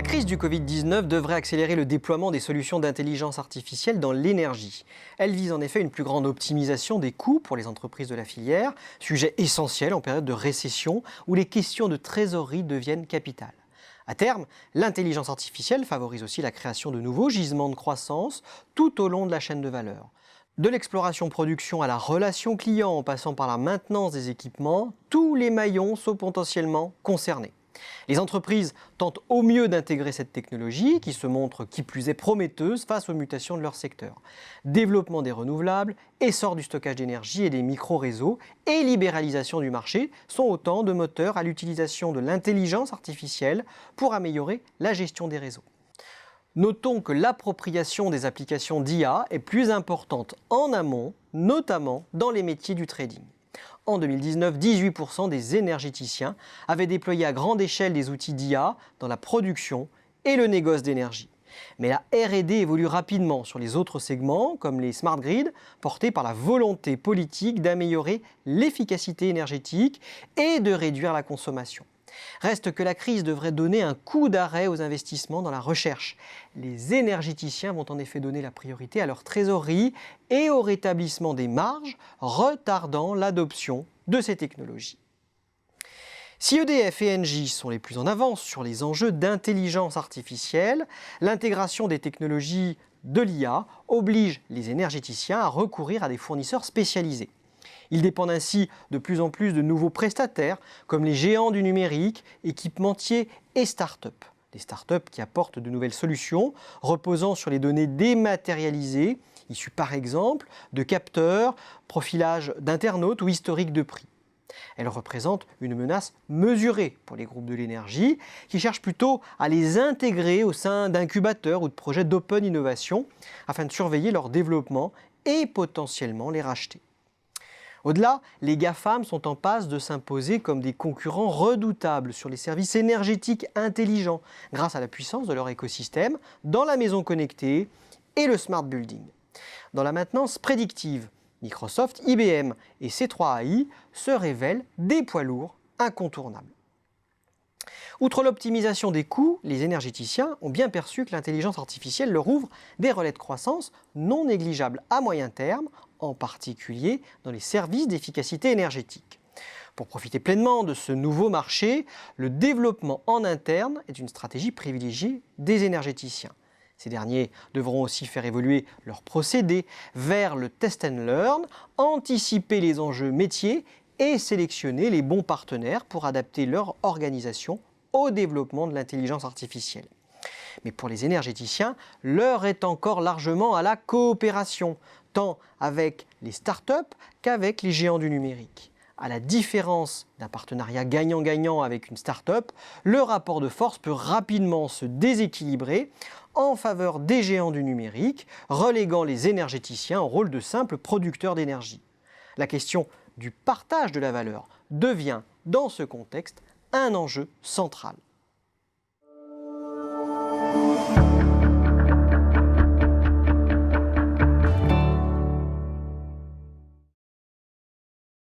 crise du Covid-19 devrait accélérer le déploiement des solutions d'intelligence artificielle dans l'énergie. Elle vise en effet une plus grande optimisation des coûts pour les entreprises de la filière, sujet essentiel en période de récession où les questions de trésorerie deviennent capitales. À terme, l'intelligence artificielle favorise aussi la création de nouveaux gisements de croissance tout au long de la chaîne de valeur. De l'exploration-production à la relation client en passant par la maintenance des équipements, tous les maillons sont potentiellement concernés. Les entreprises tentent au mieux d'intégrer cette technologie qui se montre qui plus est prometteuse face aux mutations de leur secteur. Développement des renouvelables, essor du stockage d'énergie et des micro-réseaux et libéralisation du marché sont autant de moteurs à l'utilisation de l'intelligence artificielle pour améliorer la gestion des réseaux. Notons que l'appropriation des applications d'IA est plus importante en amont, notamment dans les métiers du trading. En 2019, 18% des énergéticiens avaient déployé à grande échelle des outils d'IA dans la production et le négoce d'énergie. Mais la R&D évolue rapidement sur les autres segments, comme les smart grids, portés par la volonté politique d'améliorer l'efficacité énergétique et de réduire la consommation. Reste que la crise devrait donner un coup d'arrêt aux investissements dans la recherche. Les énergéticiens vont en effet donner la priorité à leur trésorerie et au rétablissement des marges, retardant l'adoption de ces technologies. Si EDF et Engie sont les plus en avance sur les enjeux d'intelligence artificielle, l'intégration des technologies de l'IA oblige les énergéticiens à recourir à des fournisseurs spécialisés. Ils dépendent ainsi de plus en plus de nouveaux prestataires, comme les géants du numérique, équipementiers et start-up. Des start-up qui apportent de nouvelles solutions, reposant sur les données dématérialisées, issues par exemple de capteurs, profilage d'internautes ou historiques de prix. Elles représentent une menace mesurée pour les groupes de l'énergie, qui cherchent plutôt à les intégrer au sein d'incubateurs ou de projets d'open innovation, afin de surveiller leur développement et potentiellement les racheter. Au-delà, les GAFAM sont en passe de s'imposer comme des concurrents redoutables sur les services énergétiques intelligents grâce à la puissance de leur écosystème dans la maison connectée et le smart building. Dans la maintenance prédictive, Microsoft, IBM et C3AI se révèlent des poids lourds incontournables. Outre l'optimisation des coûts, les énergéticiens ont bien perçu que l'intelligence artificielle leur ouvre des relais de croissance non négligeables à moyen terme, en particulier dans les services d'efficacité énergétique. Pour profiter pleinement de ce nouveau marché, le développement en interne est une stratégie privilégiée des énergéticiens. Ces derniers devront aussi faire évoluer leurs procédés vers le test and learn, anticiper les enjeux métiers et sélectionner les bons partenaires pour adapter leur organisation au développement de l'intelligence artificielle. Mais pour les énergéticiens, l'heure est encore largement à la coopération, tant avec les startups qu'avec les géants du numérique. À la différence d'un partenariat gagnant-gagnant avec une start-up, le rapport de force peut rapidement se déséquilibrer en faveur des géants du numérique, reléguant les énergéticiens au rôle de simples producteurs d'énergie. La question du partage de la valeur devient, dans ce contexte, un enjeu central.